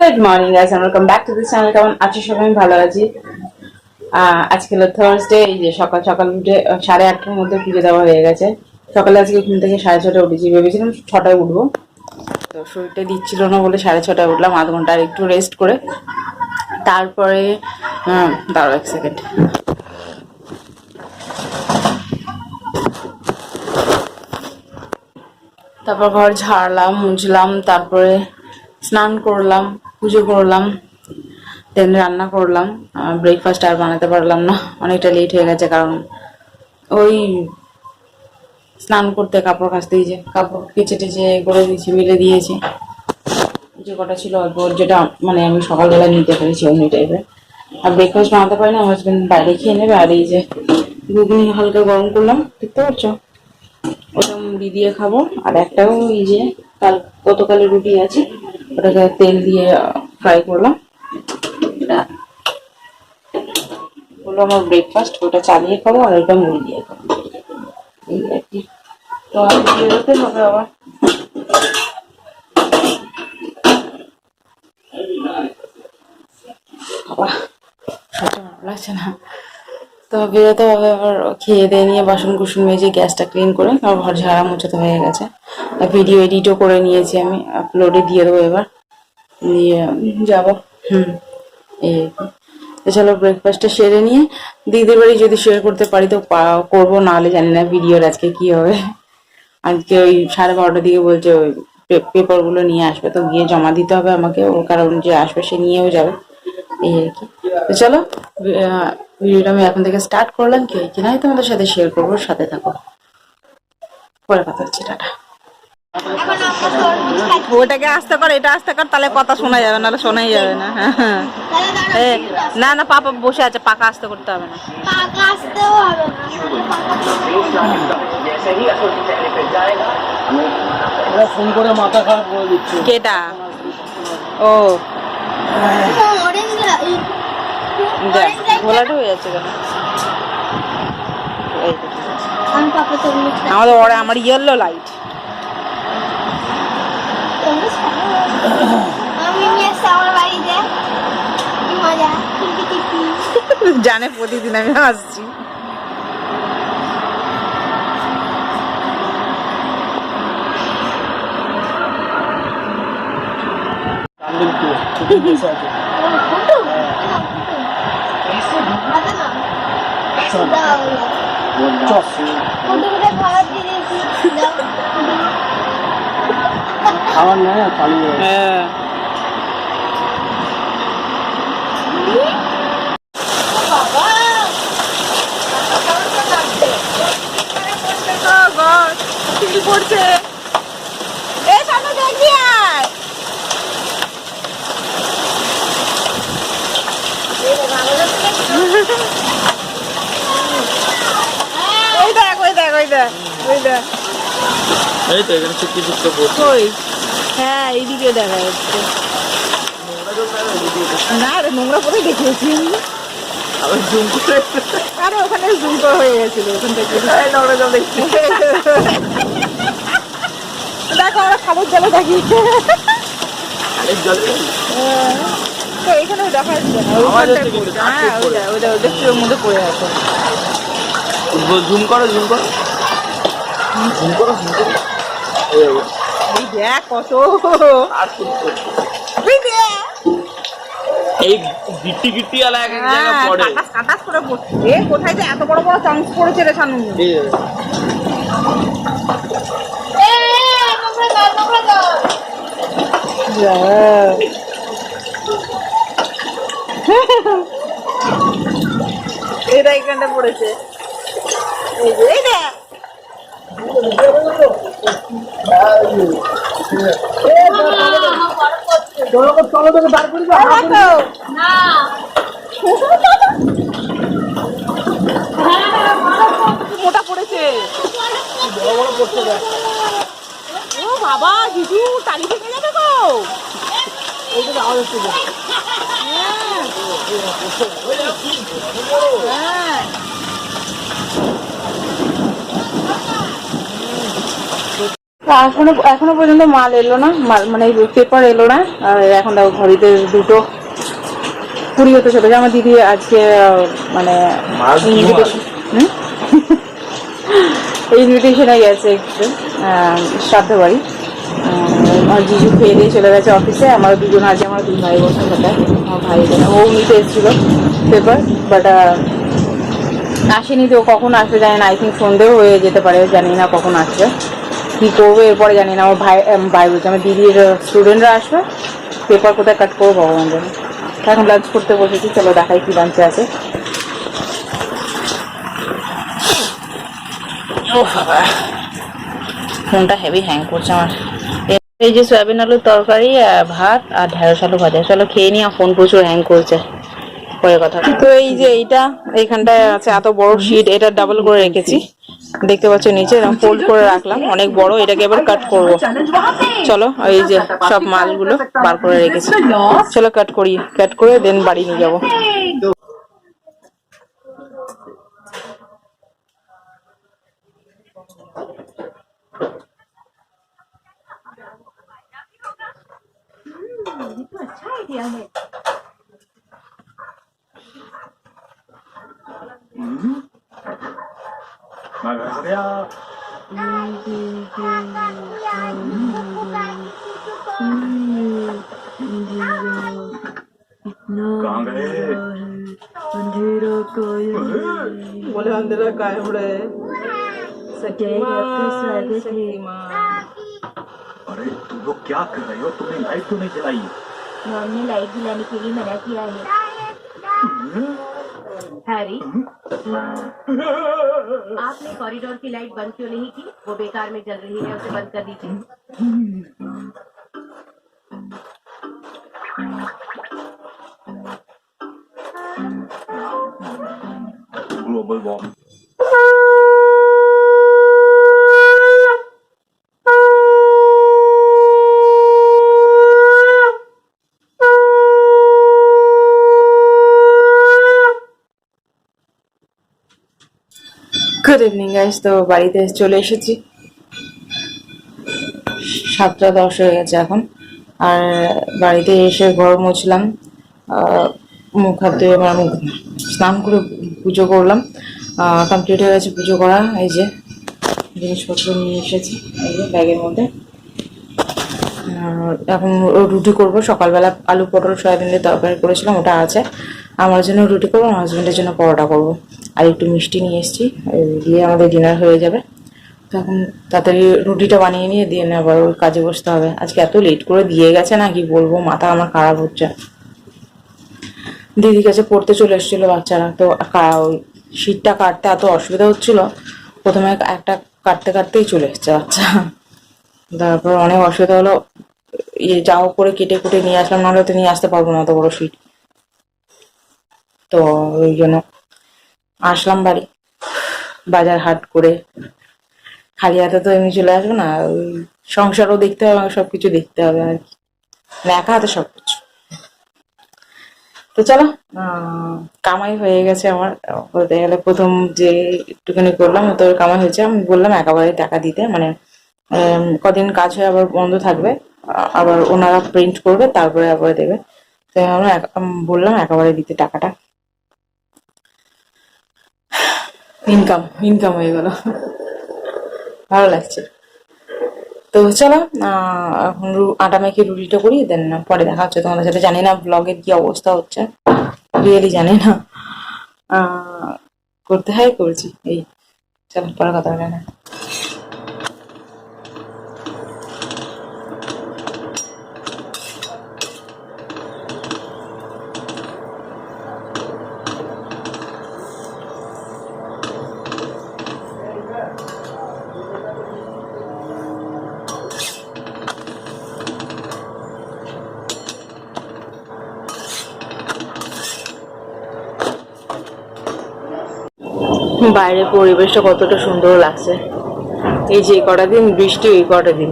Good morning guys and welcome back to this channel. কেমন আছো সবাই? ভালো আছি। আজকে হলো থার্সডে। এই যে সকাল সকাল উঠে 8:30টার মধ্যে পুজো দেওয়া হয়ে গেছে। সকালে আজকে ঘুম থেকে 6:30টায় উঠেছি, ভেবেছিলাম 6টায় উঠবো, তো শরীরটা দিচ্ছিল না বলে 6:30টায় উঠলাম। আধ ঘন্টা আর একটু রেস্ট করে তারপরে দাঁড়াও এক সেকেন্ড। তারপর ঘর ঝাড়লাম, মুছলাম, তারপরে স্নান করলাম, পুজো করলাম, দেন রান্না করলাম। ব্রেকফাস্ট আর বানাতে পারলাম না, অনেকটা লেট হয়ে গেছে, কারণ ওই স্নান করতে কাপড় কাচতে দিয়েছে, কাপড় কেচে টেচে করে দিয়েছি, মিলে দিয়েছি। যে কটা ছিল অল্প, যেটা মানে আমি সকালবেলা নিতে পেরেছি অমনি টাইপের। আর ব্রেকফাস্ট বানাতে পারি না, আমার হাজবেন্ড বাইরে খেয়ে নেবে। আর এই যে ঘুগনি হালকা গরম করলাম, দেখতে পাচ্ছ, ওটা মুড়ি দিয়ে খাবো। আর একটাও এই যে গতকালের রুটি আছে, ওটাকে তেল দিয়ে ফ্রাই করলাম। এটা হলো আমার ব্রেকফাস্ট, ওটা চালিয়ে খাবো আর ওটা মুড়ি দিয়ে খাবো, এই আর কি। তো আমি বেরোতে হবে আবার। বাবা সহ্য ভালো লাগছে না, তো বেরোতে হবে আবার। খেয়ে দিয়ে নিয়ে বাসন কুসন মেজে গ্যাসটা ক্লিন করে আবার ঘর ঝাড়া মোছাতে হয়ে গেছে। ভিডিও এডিটও করে নিয়েছি আমি, আপলোডে দিয়ে দেবো এবার, দিয়ে যাবো। এই আর কি। তো চলো ব্রেকফাস্টটা সেরে নিয়ে দিদির বাড়ি যদি শেয়ার করতে পারি তো করবো, নাহলে জানি না ভিডিওর আজকে কি হবে। আজকে ওই 12:30টার দিকে বলছে ওই পেপারগুলো নিয়ে আসবে, তো গিয়ে জমা দিতে হবে আমাকে, ওর কারণ যে আসবে সে নিয়েও যাবে, এই আর কি। তো চলো ভিডিওটা আমি এখন থেকে স্টার্ট করলাম, কি নাই তোমাদের সাথে শেয়ার করবো, সাথে থাকো, পরে কথা হচ্ছে, টাটা। ওটাকে আস্তে কর, এটা আস্তে কর, তাহলে কথা শোনা যাবে, নাহলে শোনাই যাবে না। না না, পাপা বসে আছে, পাকা আস্তে করতে হবে না। ফোন করে মাথা খারাপ করে দিচ্ছে। কেটা? ও দেখ ঘোলাটা হয়ে যাচ্ছে কেন? আমাদের ওরা আমার ইয়েলো লাইট জানে প্রতিদিন আমি আসছি। খাবার নেই পালিয়ে। হ্যাঁ করছে, এই সামনে দেখবি আর ওই দেখ ওই দেখ ওই দেখ ওই দেখ, এই তো এখানে চুপকে চুপকে পড়ছে। ওই হ্যাঁ এইদিকে দেখা যাচ্ছে। না রে, নোংরা করে দেখিয়েছি আবার জুম করে, আরে ওখানে জুম করা হয়ে গেছিল ওখান থেকে। দেখো আমরা খালের জলে থাকি, তো এখানে দেখা যাচ্ছে না, ওইখানটায় পড়ছে। হ্যাঁ ওই দেখছির মধ্যে পড়ে আছে। জুম করো জুম করো জুম করো জুম করো। এই দেখ কত, আর এই গিট্টি গিট্টি আলা এক এক জায়গায় পড়ে, কাটাস করে পড়ছে। এ কোথায় যে এত বড় বড় চান্স পড়েছে রে শানু। এটা এখানটা পড়েছে, এই যে এই দেখ। মোটা পড়েছে, ও বাবা জিজু টালি থেকে যাবে গো। হ্যাঁ তো এখনো পর্যন্ত মাল এলো না, মাল মানে পেপার এলো না। আর এখন দেখো ঘড়িতে 2:20 হতে চলেছে। আমার দিদি আজকে মানে ইনভিটেশনে গেছে একটু শ্রাদ্ধ বাড়ি। আমার জিজু খেয়ে দিয়ে চলে গেছে অফিসে। আমার দুজন আছে, আমার 2 ভাই বোন সাথে। আমার ভাই বোন ও নিতে এসেছিলো পেপার, বাট আসেনি। তো কখন আসবে জানি না, আই থিঙ্ক সন্ধ্যেও হয়ে যেতে পারে, জানি না কখন আসবে, কী করবো এরপরে জানি না। আমার ভাই বলছে আমার দিদির স্টুডেন্টরা আসবে, পেপার কোথায় কাট করবো ভগবান জানে। এখন লাঞ্চ করতে বসেছি, চলো দেখাই কি লাঞ্চে আছে। ও বাবা, ফোনটা হেভি হ্যাং করছে আমার। এই যে সয়াবিন আলুর তরকারি, ভাত আর ঢেঁড়স আলু ভাজা। চলো খেয়ে নিয়ে, ফোন প্রচুর হ্যাং করছে, পরে কথা। তো এই যে এইখানটায় আছে এত বড় শিট, এটা ডাবল করে রেখেছি, দেখতে পাচ্ছ নিচে ফোল্ড করে রাখলাম, অনেক বড়। এটাকে এবার কাট করব। চলো এই যে সব মালগুলো বার করে রেখেছি, চলো কাট করে দেন বাড়ি নিয়ে যাবো। बोले अंधेरा काहे हो रहे हैं? अरे तुम लोग क्या कर रहे हो? तुमने लाइट क्यों नहीं जलाई? हमने लाइट जलाने के लिए मना किया है। हैरी, आपने कॉरिडोर की लाइट बंद क्यों नहीं की? वो बेकार में जल रही है, उसे बंद कर दीजिए। Global warming. Good evening guys, তো বাড়িতে চলে এসেছি, 7:10 হয়ে গেছে এখন। আর বাড়িতে এসে ঘর মুছলাম, মুখ হাত ধুয়ে মুখ স্নান করে পুজো করলাম, কমপ্লিট হয়ে গেছে পুজো করা। এই যে জিনিসপত্র নিয়ে এসেছি এই যে ব্যাগের মধ্যে। এখন রুটি করব। সকালবেলা আলু পটল সয়াবিন দিয়ে তরকারি করেছিলাম, ওটা আছে। আমার জন্য রুটি করবো, আমার হাজব্যান্ডের জন্য পরোটা করবো। আর একটু মিষ্টি নিয়ে এসেছি, দিয়ে আমাদের ডিনার হয়ে যাবে। তো এখন তাড়াতাড়ি রুটিটা বানিয়ে নিয়ে দিয়ে আবার ওই কাজে বসতে হবে। আজকে এত লেট করে দিয়ে গেছে না, কি বলবো, মাথা আমার খারাপ হচ্ছে। দিদির কাছে পড়তে চলে এসেছিলো বাচ্চারা, তো ওই শীতটা কাটতে এত অসুবিধা হচ্ছিল। প্রথমে একটা কাটতে কাটতেই চলে এসছে বাচ্চা, তারপর অনেক অসুবিধা হলো। যাও করে কেটে কুটে নিয়ে আসলাম, নাহলে তো নিয়ে আসতে পারবো না অত বড় শীত। তো ওই জন্য আসলাম বাড়ি, বাজার হাট করে। খালি হাতে তো এমনি চলে আসবো না, ওই সংসারও দেখতে হবে, সবকিছু দেখতে হবে আর কি, একা হাতে সবকিছু। তো চলো, কামাই হয়ে গেছে আমার বলতে গেলে। প্রথম যে একটুখানি করলাম তো কামাই হয়েছে। আমি বললাম একেবারে টাকা দিতে, মানে কদিন কাজ হয়ে আবার বন্ধ থাকবে, আবার ওনারা প্রিন্ট করবে, তারপরে আবার দেবে। তো আমরা বললাম একেবারে দিতে টাকাটা। ইনকাম হয়ে গেল, ভালো লাগছে। তো চলো, এখন আটা মেখে রুটিটা করি, দেন পরে দেখা হচ্ছে তোমাদের সাথে। জানি না ব্লগের কি অবস্থা হচ্ছে, রিয়েলি জানি না, করতে হয় করছি। এই চলো পরে কথা বলে না। বাইরের পরিবেশটা কতটা সুন্দর লাগছে। এই যে কটা দিন বৃষ্টি, এই কটা দিন,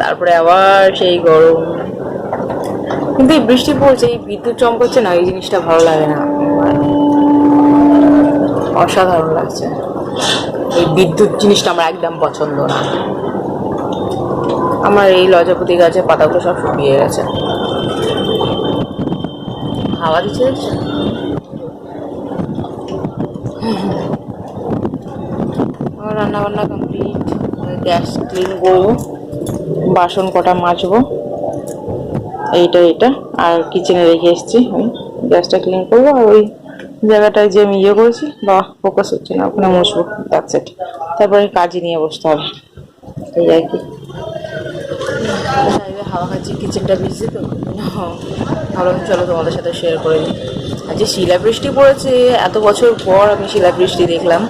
তারপরে আবার সেই গরম। কিন্তু এই বৃষ্টি পড়ছে, এই বিদ্যুৎ চমকাচ্ছে না, এই জিনিসটা ভালো লাগে না, অসাধারণ লাগছে। এই বিদ্যুৎ জিনিসটা আমার একদম পছন্দ না। আমার এই লজাপতি গাছের পাতাগুলো সব শুকিয়ে গেছে। হাওয়া দিচ্ছে দেখছো? আমার রান্না বান্না কমপ্লিট। গ্যাস ক্লিন করবো, বাসন কটা মাজবো, এইটা আর কিচেনে রেখে এসেছি। আমি গ্যাসটা ক্লিন করবো আর ওই জায়গাটায় যে আমি করেছি বা ফোকাস হচ্ছে না, ওখানে মুছবো, দ্যাটস ইট। তারপরে কাজে নিয়ে বসতে হবে, এই আর কি। হাওয়া খাচ্ছি, কিচেনটা ভিজছে তো, ভাবলাম চলো তোমাদের সাথে শেয়ার করে দিই। আর যে শিলাবৃষ্টি পড়েছে, এত বছর পর আমি শিলাবৃষ্টি দেখলাম।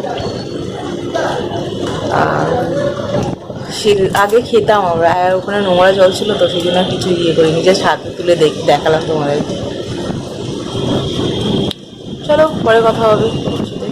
আগে খেতাম আমরা, আর ওখানে নোংরা জল ছিল তো, সেই জন্য কিছু করি, নিজের ছাদে তুলে দেখালাম তোমাদেরকে। চলো পরে কথা হবে তোমার সাথে।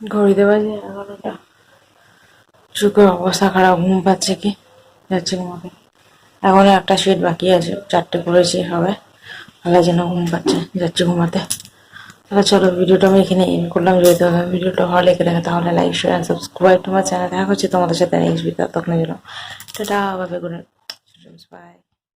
ঘড়িতে বাজে 11টা। চোখের অবস্থা খারাপ, ঘুম পাচ্ছে কি যাচ্ছে ঘুমাতে। এখনো একটা শেড বাকি আছে, 4টে করেছি হবে, তাহলে যেন ঘুম পাচ্ছে, যাচ্ছে ঘুমাতে। তাহলে চলো ভিডিওটা আমি এখানে এন্ড করলাম। যদি তোমাদের ভিডিওটা ভালো লেগে থাকে তাহলে লাইক শেয়ার অ্যান্ড সাবস্ক্রাইব। তোমার চ্যানেল দেখা হচ্ছে তোমাদের সাথে নেক্সট ভিডিও, তখন জন্য tata, bye bye, good night, by.